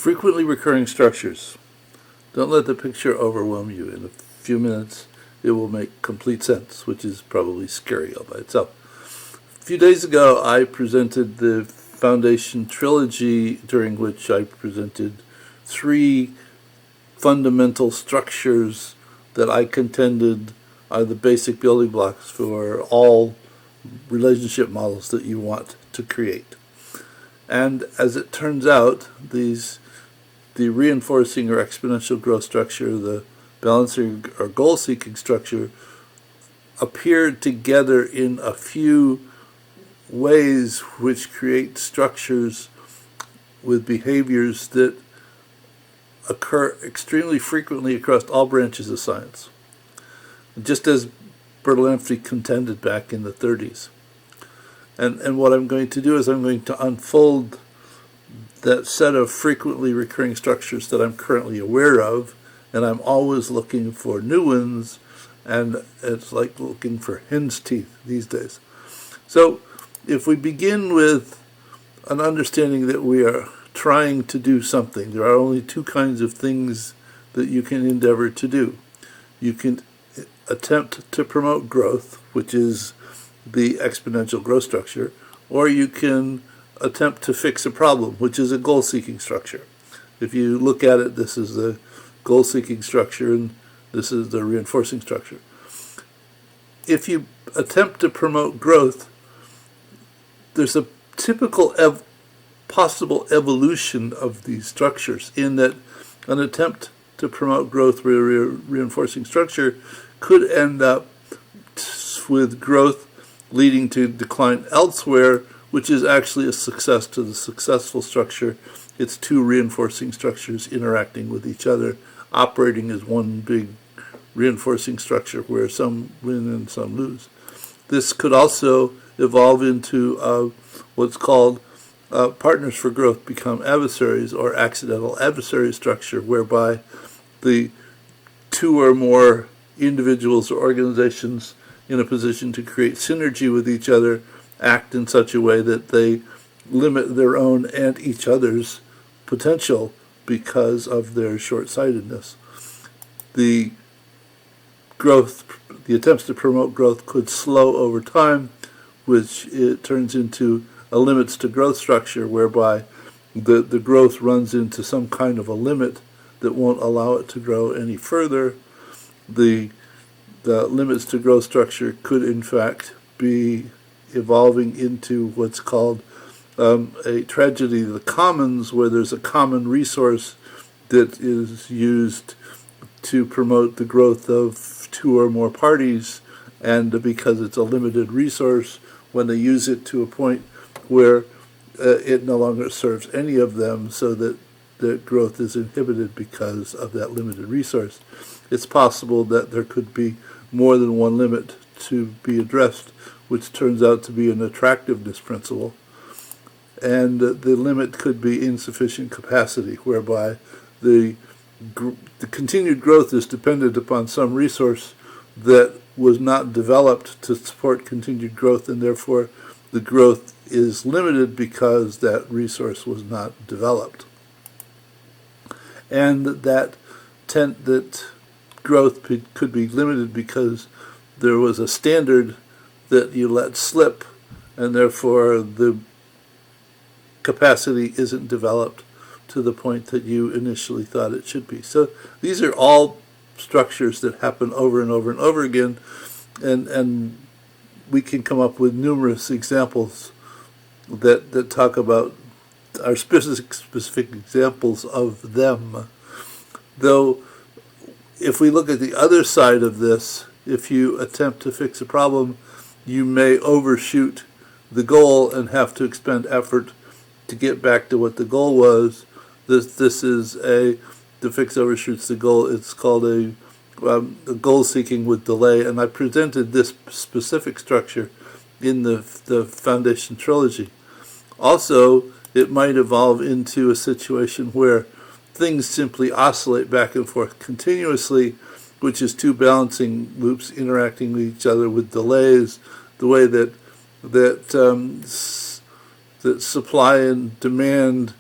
Frequently recurring structures. Don't let the picture overwhelm you. In a few minutes, it will make complete sense, which is probably scary all by itself. A few days ago, I presented the Foundation Trilogy, during which I presented 3 fundamental structures that I contended are the basic building blocks for all relationship models that you want to create. And as it turns out, the reinforcing or exponential growth structure, the balancing or goal-seeking structure, appeared together in a few ways which create structures with behaviors that occur extremely frequently across all branches of science, just as Bertalanffy contended back in the 30s. And what I'm going to do is I'm going to unfold that set of frequently recurring structures that I'm currently aware of, and I'm always looking for new ones, and it's like looking for hen's teeth these days. So if we begin with an understanding that we are trying to do something, there are only 2 kinds of things that you can endeavor to do. You can attempt to promote growth, which is the exponential growth structure, or you can attempt to fix a problem, which is a goal-seeking structure. If you look at it, this is the goal-seeking structure, and this is the reinforcing structure. If you attempt to promote growth, there's a typical possible evolution of these structures, in that an attempt to promote growth with a reinforcing structure could end up with growth leading to decline elsewhere, which is actually a success to the successful structure. It's 2 reinforcing structures interacting with each other, operating as one big reinforcing structure where some win and some lose. This could also evolve into what's called partners for growth become adversaries, or accidental adversary structure, whereby the 2 or more individuals or organizations in a position to create synergy with each other act in such a way that they limit their own and each other's potential because of their short-sightedness. The attempts to promote growth could slow over time, which it turns into a limits to growth structure, whereby the growth runs into some kind of a limit that won't allow it to grow any further. The limits to growth structure could in fact be evolving into what's called a tragedy of the commons, where there's a common resource that is used to promote the growth of 2 or more parties, and because it's a limited resource, when they use it to a point where it no longer serves any of them, so that the growth is inhibited because of that limited resource. It's possible that there could be more than one limit to be addressed, which turns out to be an attractiveness principle. And the limit could be insufficient capacity, whereby the continued growth is dependent upon some resource that was not developed to support continued growth, and therefore the growth is limited because that resource was not developed. And that growth could be limited because there was a standard that you let slip, and therefore the capacity isn't developed to the point that you initially thought it should be. So these are all structures that happen over and over and over again, and we can come up with numerous examples that talk about our specific examples of them. Though, if we look at the other side of this, if you attempt to fix a problem, you may overshoot the goal and have to expend effort to get back to what the goal was. This is the fix overshoots the goal. It's called a goal seeking with delay, and I presented this specific structure in the Foundation Trilogy. Also, it might evolve into a situation where things simply oscillate back and forth continuously, which is 2 balancing loops interacting with each other with delays, the way that supply and demand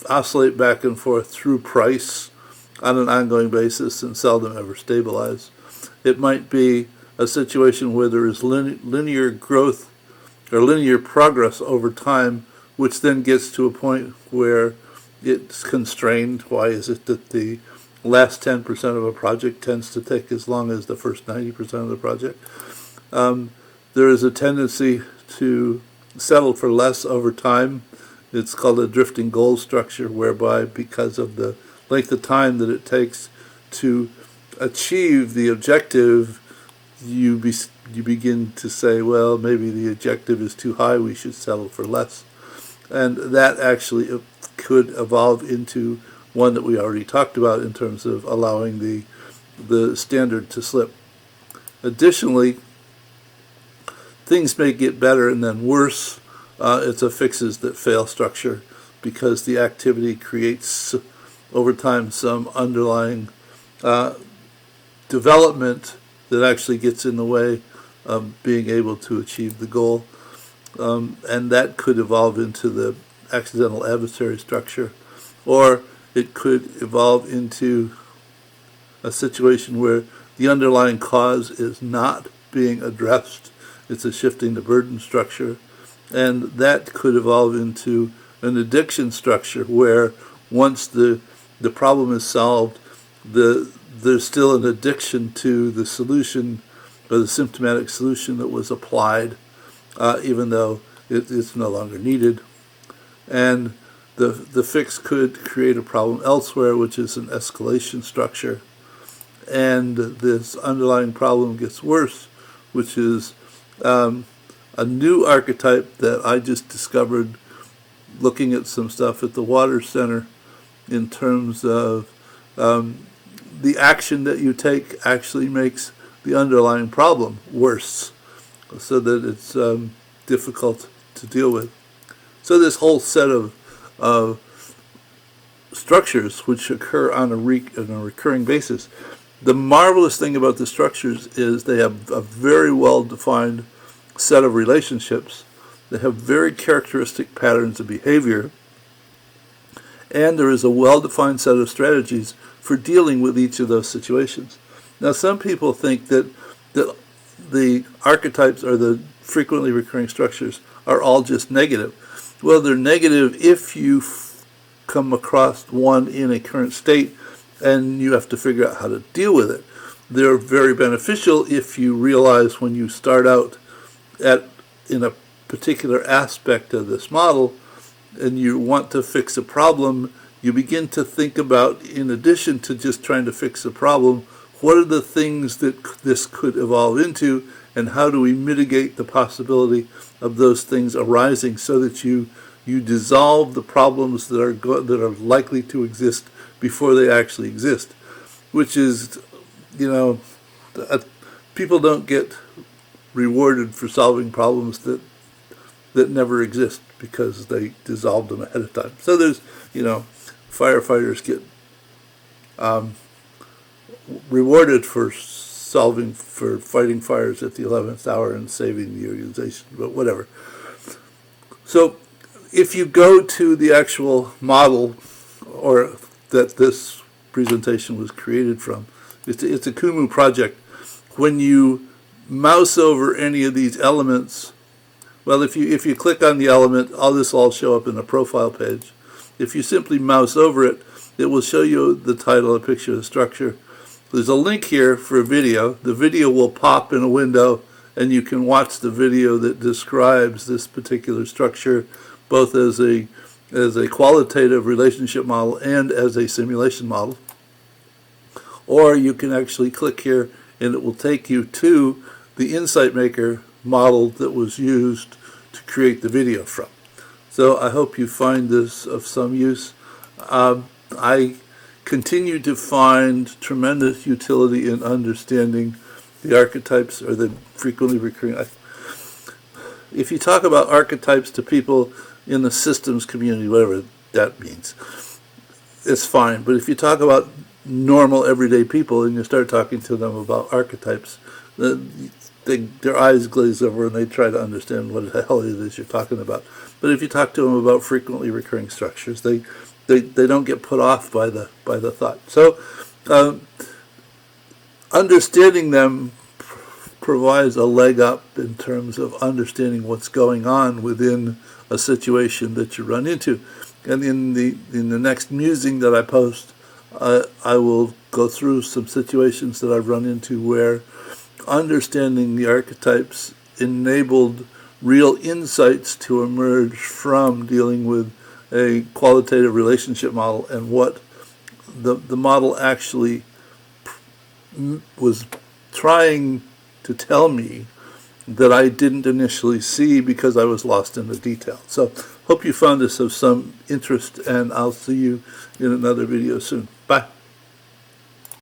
oscillate back and forth through price on an ongoing basis and seldom ever stabilize. It might be a situation where there is linear growth or linear progress over time, which then gets to a point where it's constrained. Why is it that the last 10% of a project tends to take as long as the first 90% of the project? There is a tendency to settle for less over time. It's called a drifting goal structure, whereby because of the length of time that it takes to achieve the objective, you begin to say, well, maybe the objective is too high, we should settle for less. And that actually could evolve into one that we already talked about in terms of allowing the standard to slip. Additionally, things may get better and then worse. It's a fixes that fail structure, because the activity creates over time some underlying development that actually gets in the way of being able to achieve the goal. And that could evolve into the accidental adversary structure, or it could evolve into a situation where the underlying cause is not being addressed. It's a shifting the burden structure, and that could evolve into an addiction structure where once the problem is solved, there's still an addiction to the solution or the symptomatic solution that was applied, even though it's no longer needed. And the fix could create a problem elsewhere, which is an escalation structure. And this underlying problem gets worse, which is a new archetype that I just discovered looking at some stuff at the Water Center, in terms of the action that you take actually makes the underlying problem worse, so that it's difficult to deal with. So this whole set of structures which occur on a recurring basis. The marvelous thing about the structures is they have a very well-defined set of relationships. They have very characteristic patterns of behavior, and there is a well-defined set of strategies for dealing with each of those situations. Now, some people think that the archetypes or the frequently recurring structures are all just negative. Well, they're negative if you come across one in a current state and you have to figure out how to deal with it. They're very beneficial if you realize when you start out in a particular aspect of this model and you want to fix a problem, you begin to think about, in addition to just trying to fix a problem, what are the things that this could evolve into, and how do we mitigate the possibility of those things arising so that you dissolve the problems that are likely to exist before they actually exist, which is, people don't get rewarded for solving problems that never exist because they dissolved them ahead of time. So there's, firefighters get rewarded for fighting fires at the 11th hour and saving the organization, but whatever. So if you go to the actual model or that this presentation was created from, it's a Kumu project. When you mouse over any of these elements, well, if you click on the element, all this will all show up in the profile page. If you simply mouse over it, it will show you the title, a picture of the structure. There's a link here for a video. The video will pop in a window, and you can watch the video that describes this particular structure, both as a qualitative relationship model and as a simulation model. Or you can actually click here, and it will take you to the Insight Maker model that was used to create the video from. So I hope you find this of some use. I continue to find tremendous utility in understanding the archetypes or the frequently recurring. If you talk about archetypes to people in the systems community, whatever that means, it's fine. But if you talk about normal everyday people and you start talking to them about archetypes, their eyes glaze over and they try to understand what the hell it is you're talking about. But if you talk to them about frequently recurring structures, they don't get put off by the thought. So understanding them provides a leg up in terms of understanding what's going on within a situation that you run into. And in the next musing that I post, I will go through some situations that I've run into where understanding the archetypes enabled real insights to emerge from dealing with a qualitative relationship model, and what the model actually was trying to tell me that I didn't initially see because I was lost in the detail. So hope you found this of some interest, and I'll see you in another video soon. Bye.